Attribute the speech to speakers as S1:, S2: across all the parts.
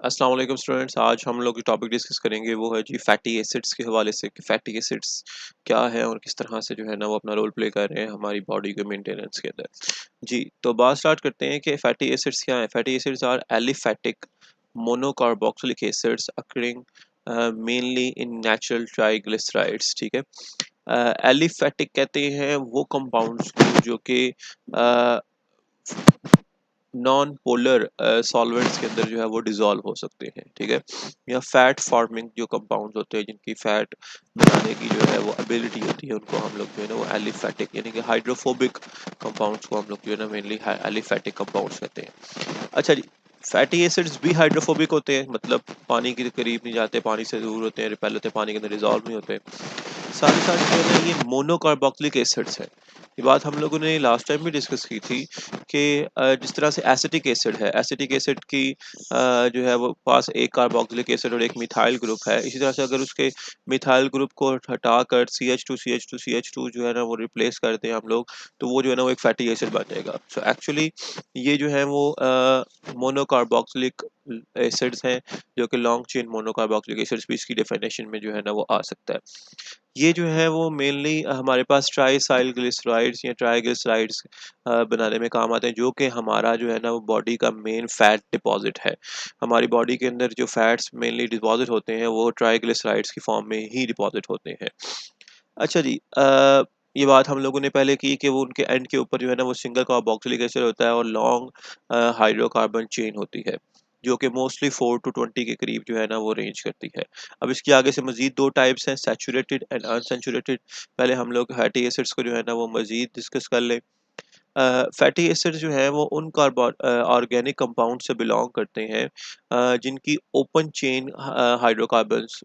S1: अस्सलाम वालेकुम स्टूडेंट्स। आज हम लोग जो टॉपिक डिस्कस करेंगे वो है जी फैटी एसिड्स के हवाले से कि फैटी एसिड्स क्या है और किस तरह से जो है ना वो अपना रोल प्ले कर रहे हैं हमारी बॉडी के मेंटेनेंस के अंदर। जी तो बात स्टार्ट करते हैं कि फैटी एसिड्स क्या है। Fatty acids are aliphatic monocarboxylic acids occurring mainly in natural triglycerides. ठीक है, एलिफैटिक कहते हैं वो कंपाउंड्स को जो कि नॉन पोलर सॉल्वेंट्स के अंदर जो है वो डिजॉल्व हो सकते हैं। ठीक है, या फैट फॉर्मिंग जो कंपाउंड्स होते हैं जिनकी फैट बनाने की जो है वो एबिलिटी होती है उनको हम लोग जो है ना वो एलिफैटिक यानी कि हाइड्रोफोबिक कंपाउंड्स को हम लोग जो है ना मेनली एलिफैटिक कंपाउंड्स कहते हैं। अच्छा जी, फैटी एसिड्स भी हाइड्रोफोबिक होते हैं, मतलब पानी के करीब नहीं जाते, पानी से दूर होते हैं, रिपेल होते हैं, पानी के अंदर डिजॉल्व नहीं होते। साथ ही साथ जो है ना ये मोनोकार्बोक्सिलिक एसिड्स है। ये बात हम लोगों ने लास्ट टाइम भी डिस्कस की थी कि जिस तरह से एसिटिक एसिड है, एसिटिक एसिड की जो है वो पास एक कार्बोक्सिलिक एसिड और एक मिथाइल ग्रुप है। इसी तरह से अगर उसके मिथाइल ग्रुप को हटाकर CH2 जो है ना वो रिप्लेस करते हैं हम लोग, तो वो जो है ना वो एक फैटी एसिड बन जाएगा। सो एक्चुअली ये जो है वो मोनोकार्बोक्सिलिक एसिड्स हैं जो कि लॉन्ग चेन मोनोकार्बोक्सिलिक एसिड्स भी इसकी डेफिनेशन में जो है ना वो आ सकता है। ये जो है वो मेनली हमारे पास ट्राइसाइल ग्लिसराइड्स या ट्राइग्लिसराइड्स बनाने में काम आते हैं, जो कि हमारा जो है ना वो बॉडी का मेन फैट डिपॉजिट है। हमारी बॉडी के अंदर जो फैट्स मेनली डिपॉजिट होते हैं वो ट्राइग्लिसराइड्स की फॉर्म में ही डिपॉजिट होते हैं। अच्छा जी, ये बात हम लोगों ने पहले की कि वो उनके एंड के ऊपर जो है ना वो सिंगल कार्बोक्सिलिक एसिड होता है और लॉन्ग हाइड्रोकार्बन चेन होती है जो कि मोस्टली 4 to 20 के करीब जो है ना वो रेंज करती है। अब इसके आगे से मजीद दो टाइप्स हैं, सैचुरेटेड एंड अनसैचुरेटेड। पहले हम लोग फैटी एसिड्स को जो है ना वो मजीद डिस्कस कर लें। फैटी एसिड्स जो है वो उन कार्बन ऑर्गेनिक कंपाउंड से बिलोंग करते हैं जिनकी ओपन चेन हाइड्रोकार्बन्स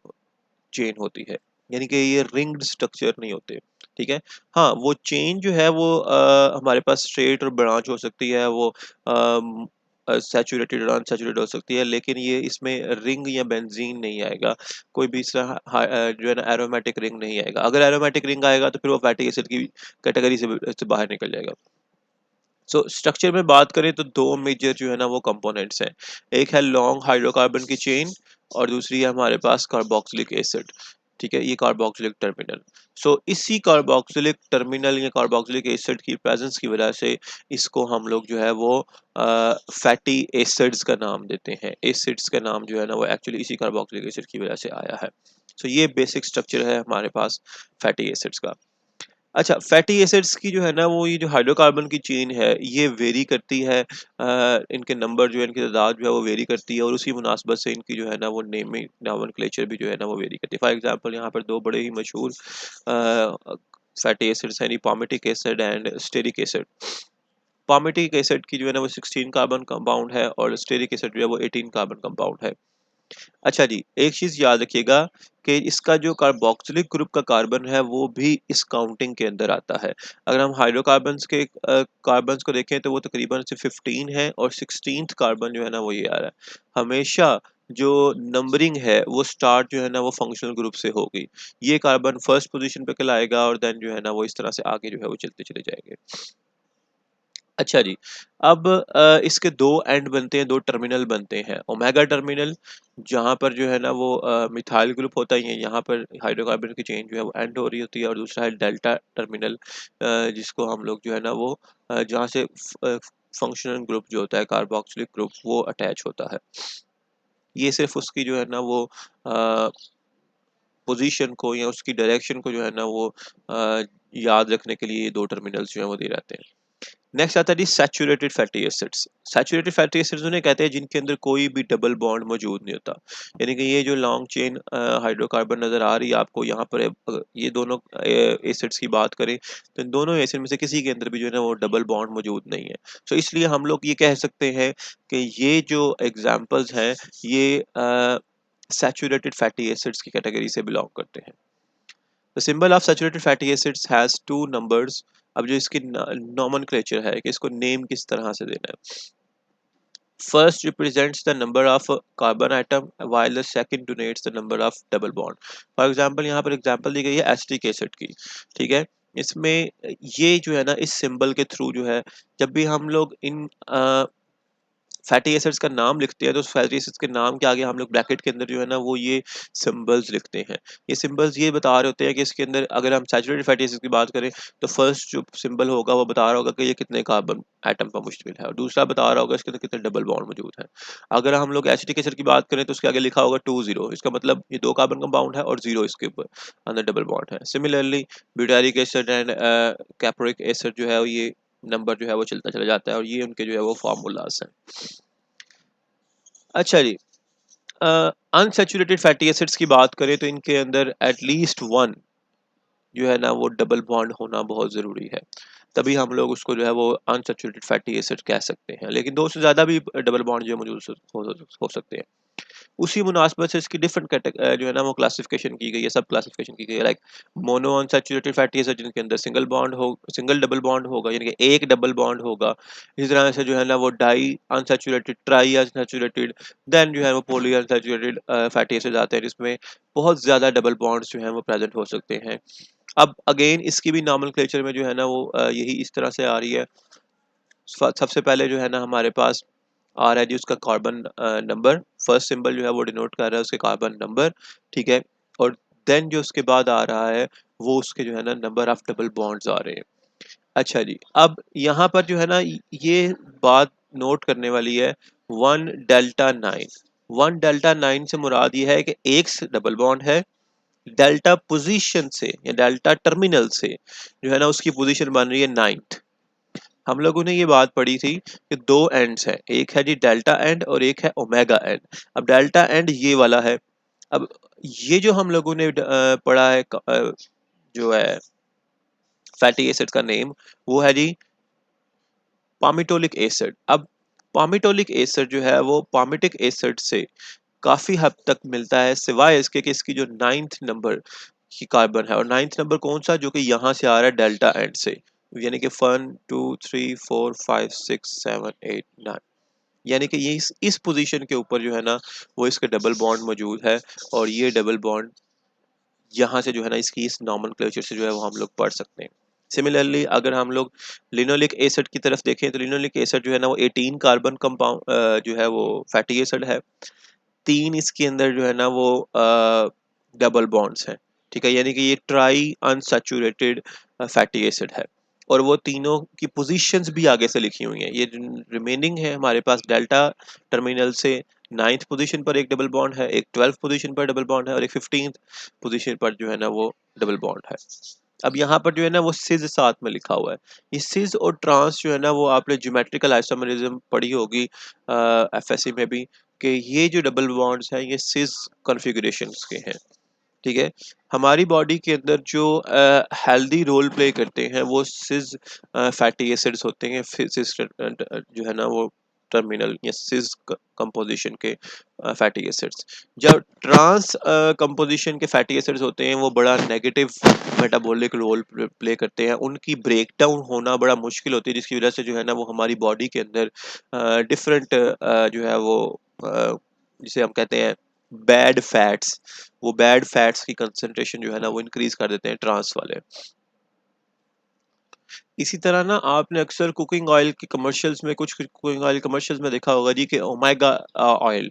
S1: चेन होती है, यानी कि ये रिंग्ड स्ट्रक्चर नहीं होते। ठीक है, हाँ वो चेन जो है वो हमारे पास स्ट्रेट और ब्रांच हो सकती है, वो सैचुरेटेड और अनसैचुरेटेड हो सकती है, लेकिन ये इसमें रिंग या बेंजीन नहीं आएगा। कोई भी इसका जो है ना एरोमेटिक रिंग नहीं आएगा। अगर एरोमेटिक रिंग आएगा तो फिर वो फैटी एसिड की कैटेगरी से बाहर निकल जाएगा। सो स्ट्रक्चर में बात करें तो दो मेजर जो है ना वो कंपोनेंट्स हैं। एक है लॉन्ग हाइड्रोकार्बन की चेन और दूसरी है हमारे पास कार्बोक्सिलिक एसिड। ठीक है, ये कार्बोक्सिलिक टर्मिनल। सो इसी कार्बोक्सिलिक टर्मिनल या कार्बोक्सिलिक एसिड की प्रेजेंस की वजह से इसको हम लोग जो है वो फैटी एसिड्स का नाम देते हैं। एसिड्स का नाम जो है ना वो एक्चुअली इसी कार्बोक्सिलिक एसिड की वजह से आया है। सो ये बेसिक स्ट्रक्चर है हमारे पास फैटी एसिड्स का। अच्छा, फैटी एसिड्स की जो है ना वो ये जो हाइड्रोकार्बन की चेन है ये वेरी करती है, इनके नंबर जो है इनकी तादाद जो है वो वेरी करती है और उसी मुनासबत से इनकी जो है ना वो नेमिंग नॉमेनक्लेचर भी जो है ना वो वेरी करती है। फॉर एग्जांपल यहाँ पर दो बड़े ही मशहूर फैटी एसिड्स हैं, palmitic acid and stearic acid. Palmitic acid की जो है ना वो 16 कार्बन कंपाउंड है और स्टेरिक एसिड जो है वो 18 कार्बन कंपाउंड है। अच्छा जी, एक चीज़ याद रखिएगा कि इसका जो कार्बोक्सिलिक ग्रुप का कार्बन है वो भी इस काउंटिंग के अंदर आता है। अगर हम हाइड्रोकार्बन्स के कार्बन्स को देखें तो वो तकरीबन से 15 है और 16th कार्बन जो है ना वो ये आ रहा है। हमेशा जो नंबरिंग है वो स्टार्ट जो है ना वो फंक्शनल ग्रुप से होगी। ये कार्बन फर्स्ट पोजीशन पे कहलाएगा और देन जो है ना वो इस तरह से आगे जो है वो चलते चले जाएंगे। अच्छा जी, अब इसके दो एंड बनते हैं, दो टर्मिनल बनते हैं। ओमेगा टर्मिनल जहाँ पर जो है ना वो मिथाइल ग्रुप होता ही है, यहाँ पर हाइड्रोकार्बन की चेन जो है वो एंड हो रही होती है, और दूसरा है डेल्टा टर्मिनल जिसको हम लोग जो है ना वो जहाँ से फंक्शनल ग्रुप जो होता है कार्बोक्सिलिक ग्रुप वो अटैच होता है। ये सिर्फ उसकी जो है ना वो पोजीशन को या उसकी डायरेक्शन को जो है ना वो याद रखने के लिए ये दो टर्मिनल्स जो है वो दे रहते हैं। नेक्स्ट आता है जी saturated fatty acids. Saturated fatty acids उन्हें कहते हैं जिनके अंदर कोई भी डबल बॉन्ड मौजूद नहीं होता। यानी कि ये जो लॉन्ग चेन हाइड्रोकार्बन नजर आ रही है आपको यहाँ पर, ये दोनों एसिड्स की बात करें तो इन दोनों एसिड में से किसी के अंदर भी जो है ना वो डबल बॉन्ड मौजूद नहीं है। सो इसलिए हम लोग ये कह सकते हैं कि ये जो एग्जाम्पल्स हैं ये सैचुरेटेड फैटी एसिड्स की कैटेगरी से बिलोंग करते हैं। The symbol of saturated fatty acids has two numbers. अब जो इसकी नॉमेनक्लेचर है कि इसको नेम किस तरह से देना है। First represents the number of carbon atom while the second denotes the number of double bond। For example यहाँ पर एग्जांपल दी गई है एसिटिक एसिड की। ठीक है, इसमें ये जो है ना इस सिंबल के थ्रू जो है जब भी हम लोग इन फैटी एसिड्स का नाम लिखते हैं तो उस फैटी एसिड्स के नाम के आगे हम लोग ब्रैकेट के अंदर जो है ना वो ये सिंबल्स लिखते हैं। ये सिंबल्स ये बता रहे होते हैं कि इसके अंदर अगर हम सैचुरेटेड फैटी एसिड की बात करें तो फर्स्ट जो सिंबल होगा वो बता रहा होगा कि ये कितने कार्बन एटम पर मुश्तमिल है, और दूसरा बता रहा होगा इसके अंदर कितने डबल बॉन्ड मौजूद है। अगर हम लोग एसिटिक एसिड की बात करें तो उसके आगे लिखा होगा 20, इसका मतलब ये 2 कार्बन कंपाउंड है और 0 इसके ऊपर अंदर डबल बॉन्ड है। Similarly butyric acid and कैप्रिक acid जो है ये नंबर जो है वो चलता चला जाता है, और ये उनके जो है वो फार्मूलाज हैं। अच्छा जी, अनसैचुरेटेड फैटी एसिड्स की बात करें तो इनके अंदर एटलीस्ट वन जो है ना वो डबल बॉन्ड होना बहुत ज़रूरी है, तभी हम लोग उसको जो है वो अनसैचुरेटेड फैटी एसिड कह सकते हैं। लेकिन 2 से ज़्यादा भी डबल बॉन्ड जो है मौजूद हो सकते हैं। उसी मुनासबत से इसकी डिफरेंट जो है ना वो क्लासिफिकेशन की गई है, सब क्लासिफिकेशन की गई है। Like mono unsaturated fatty acid जिनके अंदर सिंगल डबल बॉन्ड होगा, यानी कि एक डबल बॉन्ड होगा। इस तरह से जो है ना वो di unsaturated, tri unsaturated, then जो है वो पॉली अनसैचुरेटेड फैटी एसिड आते हैं जिसमें बहुत ज़्यादा डबल बॉन्ड्स जो हैं वो प्रेजेंट हो सकते हैं। अब अगेन इसकी भी नॉमेनक्लेचर में जो है ना वो यही इस तरह से आ रही है। सबसे पहले जो है ना हमारे पास आ रहा है जी उसका कार्बन नंबर, फर्स्ट सिंबल जो है वो डिनोट कर रहा है उसके कार्बन नंबर, ठीक है। और देन जो उसके बाद आ रहा है वो उसके जो है ना नंबर ऑफ डबल बॉन्ड्स आ रहे हैं। अच्छा जी, अब यहाँ पर जो है ना ये बात नोट करने वाली है, 1 डेल्टा 9। 1 डेल्टा 9 से मुराद ये है कि एक डबल बॉन्ड है, डेल्टा पोजीशन से या डेल्टा टर्मिनल से जो है ना उसकी पोजीशन बन रही है 9th। हम लोगों ने ये बात पढ़ी थी कि 2 एंड्स हैं, एक है जी डेल्टा एंड और एक है ओमेगा एंड। अब डेल्टा एंड ये वाला है। अब ये जो हम लोगों ने पढ़ा है जो है फैटी एसिड का नेम, वो है जी पामिटोलिक एसिड। अब पामिटोलिक एसिड जो है वो पामिटिक एसिड से काफी हद तक मिलता है, सिवाय इसके कि इसकी जो 9th नंबर की कार्बन है, और 9th नंबर कौन सा, जो कि यहाँ से आ रहा है डेल्टा एंड से, यानी कि 1 2 3 4 5 6 7 8 9, यानी कि ये इस पोजीशन के ऊपर जो है ना वो इसके डबल बॉन्ड मौजूद है, और ये डबल बॉन्ड यहाँ से जो है ना इसकी इस नॉमेनक्लेचर से जो है वो हम लोग पढ़ सकते हैं। सिमिलरली अगर हम लोग लिनोलिक एसिड की तरफ देखें तो लिनोलिक एसिड जो है ना वो 18 कार्बन कंपाउंड जो है वो फैटी एसिड है। 3 इसके अंदर जो है ना वो डबल बॉन्ड्स हैं, ठीक है, यानी कि ये ट्राई अनसैचुरेटेड फैटी एसिड है। और वो तीनों की पोजीशंस भी आगे से लिखी हुई हैं। ये रिमेनिंग है हमारे पास डेल्टा टर्मिनल से 9th पोजीशन पर एक डबल बॉन्ड है, एक 12th पोजीशन पर डबल बॉन्ड है, और एक 15th पोजीशन पर जो है ना वो डबल बॉन्ड है। अब यहाँ पर जो है ना वो सिज साथ में लिखा हुआ है। ये सिज और ट्रांस जो है ना वो आपने ज्योमेट्रिकल आइसोमरिज्म पढ़ी होगी एफएससी में भी, कि ये जो डबल बॉन्ड्स हैं ये सिज कॉन्फ़िगरेशंस के हैं, ठीक है। हमारी बॉडी के अंदर जो हेल्दी रोल प्ले करते हैं वो सिज फैटी एसिड्स होते हैं, सिज जो है ना वो टर्मिनल या सिज कंपोजिशन के फैटी एसिड्स। जब ट्रांस कंपोजिशन के फैटी एसिड्स होते हैं वो बड़ा नेगेटिव मेटाबॉलिक रोल प्ले करते हैं, उनकी ब्रेक डाउन होना बड़ा मुश्किल होती है, जिसकी वजह से जो है ना वो हमारी बॉडी के अंदर डिफरेंट जो है वो जिसे हम कहते हैं बैड फैट्स, वो बैड फैट्स की कंसंट्रेशन जो है ना वो इंक्रीज कर देते हैं ट्रांस वाले। इसी तरह ना आपने अक्सर कुकिंग ऑयल की कमर्शियल्स में, कुछ कुकिंग ऑयल कमर्शियल्स में देखा होगा जी कि ओमेगा ऑयल,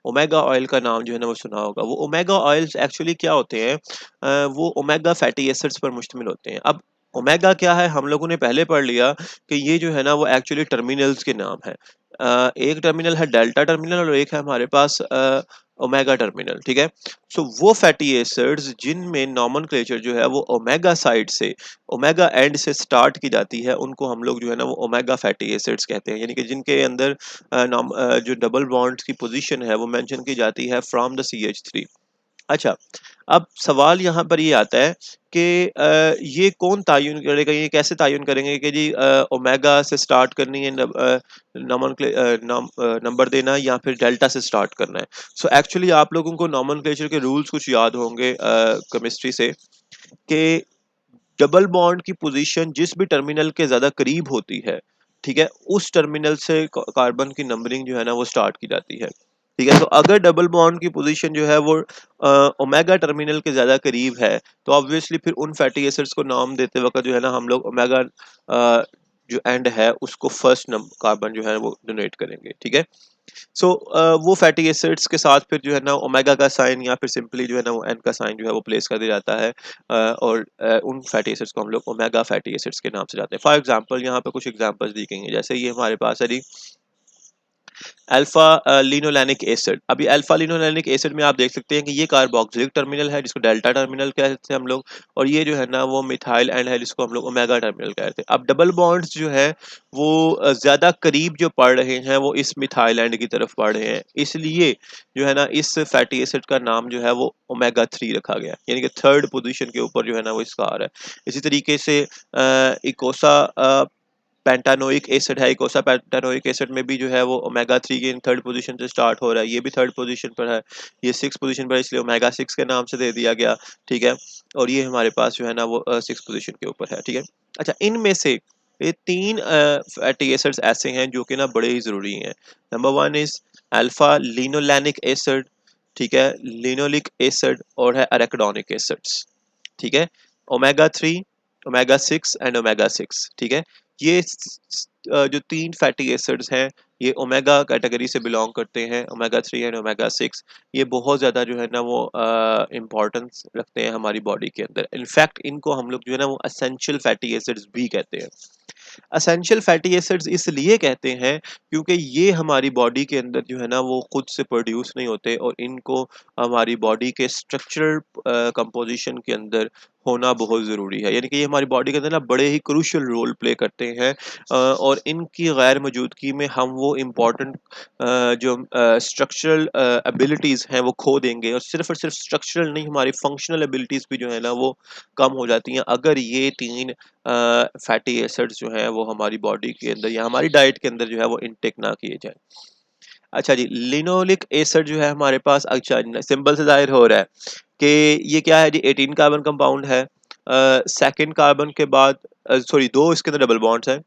S1: ओमेगा ऑयल का नाम जो है ना वो सुना होगा। वो ओमेगा ऑयल्स एक्चुअली क्या होते हैं, वो ओमेगा फैटी एसिड्स पर मुश्तमिल होते हैं। अब ओमेगा क्या है हम लोगों ने पहले पढ़ लिया कि ये जो है ना वो एक्चुअली टर्मिनल्स के नाम है। एक टर्मिनल है डेल्टा टर्मिनल और एक है हमारे पास ओमेगा टर्मिनल, ठीक है। सो वो फैटी एसिड्स जिनमें नॉमेनक्लेचर जो है वो ओमेगा साइड से, ओमेगा एंड से स्टार्ट की जाती है, उनको हम लोग जो है ना वो ओमेगा फैटी एसिड्स कहते हैं, यानी कि जिनके अंदर जो डबल बॉन्ड्स की पोजीशन है वो मेंशन की जाती है फ्रॉम द CH3। अच्छा, अब सवाल यहाँ पर ये आता है कि ये कौन तयन करेगा, ये कैसे तयन करेंगे कि जी ओमेगा से स्टार्ट करनी है नंबर देना, या फिर डेल्टा से स्टार्ट करना है। सो एक्चुअली आप लोगों को नॉमेनक्लेचर के रूल्स कुछ याद होंगे केमिस्ट्री से, कि डबल बॉन्ड की पोजीशन जिस भी टर्मिनल के ज्यादा करीब होती है, ठीक है, उस टर्मिनल से कार्बन की नंबरिंग जो है ना वो स्टार्ट की जाती है, ठीक है। तो अगर डबल बॉन्ड की पोजीशन जो है वो ओमेगा टर्मिनल के ज्यादा करीब है तो ऑब्वियसली फिर उन फैटी एसिड्स को नाम देते वक्त जो है ना हम लोग ओमेगा जो एंड है उसको फर्स्ट नंबर कार्बन जो है वो डोनेट करेंगे, ठीक है। सो वो फैटी एसिड्स के साथ फिर जो है ना ओमेगा का साइन या फिर सिंपली जो है ना वो एन का साइन जो है वो प्लेस कर दिया जाता है, और उन फैटी एसिड्स को हम लोग ओमेगा फैटी एसिड्स के नाम से जाते हैं। फॉर एग्जांपल यहाँ पे कुछ एग्जांपल्स दी गई हैं, जैसे ये हमारे पास है जी अल्फा लिनोलेनिक एसिड। अभी अल्फा लिनोलेनिक एसिड में आप देख सकते हैं कि ये कार्बोक्सिलिक टर्मिनल है जिसको डेल्टा टर्मिनल कहते हैं हम लोग, और ये जो है ना वो मिथाइल एंड है जिसको हम लोग ओमेगा टर्मिनल कहते हैं। अब डबल बॉन्ड्स जो है वो ज्यादा करीब जो पड़ रहे हैं वो इस मिथाइल एंड की तरफ पड़ रहे हैं, इसलिए जो है ना इस फैटी एसिड का नाम जो है वो ओमेगा 3 रखा गया, यानी कि थर्ड पोजीशन के ऊपर जो है ना वो इसका आ रहा है। इसी तरीके से इकोसा पेंटानोइक एसिड है, इकोसा पेंटानोइक एसिड में भी जो है वो ओमेगा 3 की थर्ड पोजीशन से स्टार्ट हो रहा है, ये भी थर्ड पोजीशन पर है, ये सिक्स पोजीशन पर है इसलिए ओमेगा 6 के नाम से दे दिया गया, ठीक है। और ये हमारे पास जो है ना वो सिक्स पोजीशन के ऊपर है, ठीक है। अच्छा, इनमें से ये तीन फैटी एसिड्स ऐसे हैं जो कि ना बड़े ही जरूरी हैं। Number one is alpha linolenic acid, ठीक है, लिनोलिक एसिड और है अरेकिडोनिक एसिड्स, ठीक है। ओमेगा 3, ओमेगा 6 एंड ओमेगा 6, ठीक है। ये जो तीन फैटी एसिड्स हैं ये ओमेगा कैटेगरी से बिलोंग करते हैं, ओमेगा 3 एंड ओमेगा 6। ये बहुत ज़्यादा जो है ना वो इम्पोर्टेंस रखते हैं हमारी बॉडी के अंदर। इनफैक्ट इनको हम लोग जो है ना वो असेंशियल फैटी एसिड्स भी कहते हैं। असेंशियल फैटी एसिड्स इसलिए कहते हैं क्योंकि ये हमारी बॉडी के अंदर जो है ना वो खुद से प्रोड्यूस नहीं होते और इनको हमारी बॉडी के स्ट्रक्चरल कंपोजिशन के अंदर होना बहुत ज़रूरी है, यानी कि ये हमारी बॉडी के अंदर ना बड़े ही क्रूशियल रोल प्ले करते हैं, और इनकी गैर मौजूदगी में हम वो इम्पॉर्टेंट जो स्ट्रक्चरल एबिलिटीज़ हैं वो खो देंगे, और सिर्फ स्ट्रक्चरल नहीं हमारी फंक्शनल एबिलिटीज़ भी जो है ना वो कम हो जाती हैं अगर ये तीन फैटी एसिड्स जो हैं वो हमारी बॉडी के अंदर या हमारी डाइट के अंदर जो है वो इनटेक ना किए जाए। अच्छा जी, लिनोलिक एसिड जो है हमारे पास, अच्छा सिंबल से जाहिर हो रहा है कि ये क्या है जी, 18 कार्बन कंपाउंड है। सेकंड कार्बन के बाद सॉरी दो इसके अंदर डबल बॉन्ड्स हैं,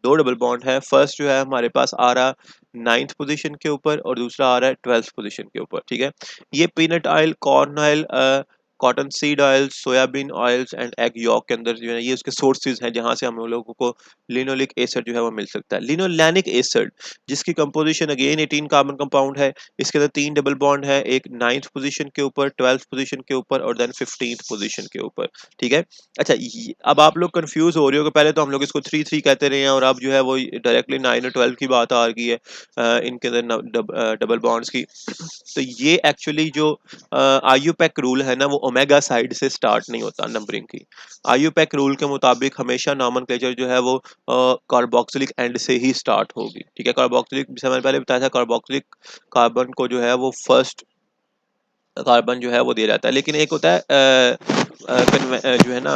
S1: दो डबल बॉन्ड है। फर्स्ट जो है हमारे पास आ रहा नाइन्थ पोजीशन के ऊपर और दूसरा आ रहा है 12th पोजीशन के ऊपर, ठीक है। ये peanut oil, corn oil, cotton seed oil, soybean oils and egg York के अंदर जो है ये उसके सोर्सेज हैं जहां से हम लोगों को लिनोलिक एसिड जो है वो मिल सकता है। लिनोलैनिक एसिड जिसकी कंपोजिशन अगेन 18 कार्बन कंपाउंड है, इसके अंदर तीन डबल बॉन्ड है, एक नाइन्थ पोजीशन के ऊपर, 12th पोजीशन के ऊपर और देन 15th पोजीशन के ऊपर, ठीक है। अच्छा, अब आप लोग कंफ्यूज हो रहे हो कि पहले तो हम लोग इसको 3 3 कहते रहे हैं और अब जो है वो डायरेक्टली 9 और 12 की बात आ गई है इनके अंदर डबल बॉन्ड्स की। तो ये एक्चुअली जो आयुपेक रूल है ना वो ओमेगा साइड से स्टार्ट नहीं होता नंबरिंग की। आयुपेक रूल के मुताबिक हमेशा नॉमेनक्लेचर जो है वो कार्बोक्सिलिक एंड से ही स्टार्ट होगी, ठीक है। कार्बोक्सिलिक, जैसे मैंने पहले बताया था, कार्बोक्सिलिक कार्बन को जो है वो फर्स्ट कार्बन जो है वो दिया जाता है, लेकिन एक होता है जो है ना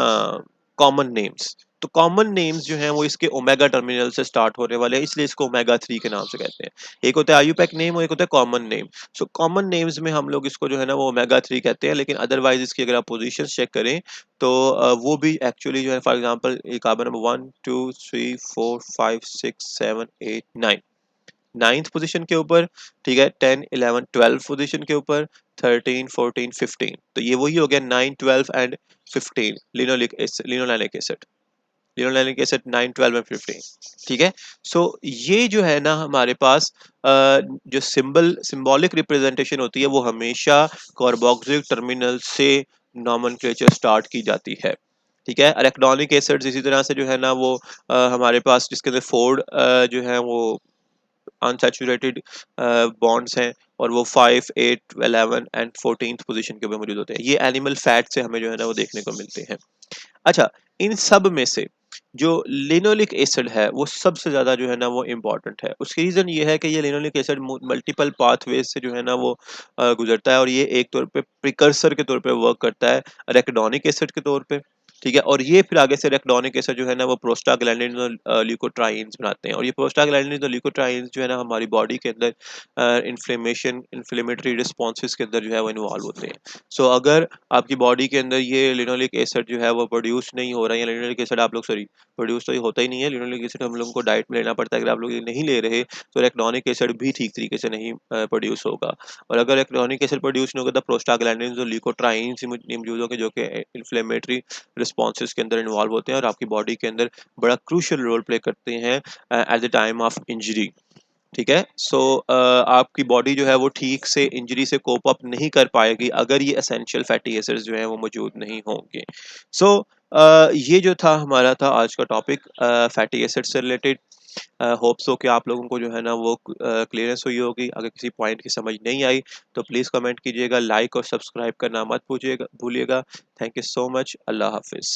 S1: कॉमन नेम्स। तो कॉमन नेम्स जो हैं वो इसके ओमेगा टर्मिनल से स्टार्ट होने वाले हैं, इसलिए इसको ओमेगा 3 के नाम से कहते हैं। एक होता है आयुपैक नेम और एक होता है common name. So common names में हम लोग इसको जो है ना वो ओमेगा 3 कहते हैं, लेकिन अदरवाइज इसकी अगर आप पोजीशन चेक करें तो वो भी एक्चुअली जो है, for example carbon number 1 2 3 4 5 6 7 8 9 ninth position के ऊपर, ठीक है, 10 11 12 पोजीशन के ऊपर, 13 14 15। तो ये वही हो गया 9 12 and 15 linolenic acid, linolenic acid 9 12 and 15, ठीक है। सो ये जो है ना हमारे पास जो सिंबॉलिक रिप्रेजेंटेशन होती है वो हमेशा कार्बोक्सिलिक टर्मिनल से नॉमेनक्लेचर स्टार्ट की जाती है, ठीक है। अरेकिडोनिक एसिड्स इसी तरह से जो है ना वो हमारे पास जिसके अंदर फोर जो है वो अनसैचुरेटेड बॉन्ड्स हैं और वो 5 8 11 एंड 14th पोजीशन के ऊपर मौजूद होते हैं। ये एनिमल फैट से हमें जो है ना वो देखने को मिलते हैं। अच्छा, इन सब में से जो लिनोलिक एसिड है वो सबसे ज्यादा जो है ना वो इम्पोर्टेंट है। उसकी रीजन ये है कि ये लिनोलिक एसिड मल्टीपल पाथवेज से जो है ना वो गुजरता है और ये एक तौर पे प्रिकर्सर के तौर पे वर्क करता है अरेकिडोनिक एसिड के तौर पे, ठीक है। और ये फिर आगे से अरेकिडोनिक एसिड जो है ना वो प्रोस्टाग्लैंडिन और ल्यूकोट्राइन्स बनाते हैं, और ये प्रोस्टाग्लैंडिन और ल्यूकोट्राइन्स जो है ना हमारी बॉडी के अंदर इन्फ्लेमेटरी रिस्पॉन्सेज के अंदर जो है वो इन्वॉल्व होते हैं। सो अगर आपकी बॉडी के अंदर ये लिनोलिक एसिड जो है वो प्रोड्यूस नहीं हो रहा है, या लिनोलिक एसिड आप लोग सॉरी प्रोड्यूस तो ये होता ही नहीं है, लिनोलिक एसिड हम लोगों को डाइट में लेना पड़ता है। अगर आप लोग ये नहीं ले रहे तो रेक्टोनिक एसिड भी ठीक तरीके से नहीं प्रोड्यूस होगा, और अगर रेक्टोनिक एसिड प्रोड्यूस नहीं होगा तो प्रोस्टाग्लैंडिन्स और ल्यूकोट्राइन्स मौजूद होंगे जो कि इन्फ्लेमेटरी रिस्पॉन्सेज के अंदर इन्वॉल्व होते हैं और आपकी बॉडी के अंदर बड़ा क्रूशियल रोल प्ले करते हैं at the time of injury. ठीक है, सो आपकी बॉडी जो है वो ठीक से इंजरी से कोप अप नहीं कर पाएगी अगर ये एसेंशियल फैटी एसिड्स जो हैं वो मौजूद नहीं होंगे। सो ये जो था हमारा था आज का टॉपिक फैटी एसिड से रिलेटेड। होप सो कि आप लोगों को जो है ना वो क्लियरेंस हुई होगी। अगर किसी पॉइंट की समझ नहीं आई तो प्लीज़ कमेंट कीजिएगा, लाइक और सब्सक्राइब करना मत भूलिएगा। Thank you so much. Allah हाफिज़।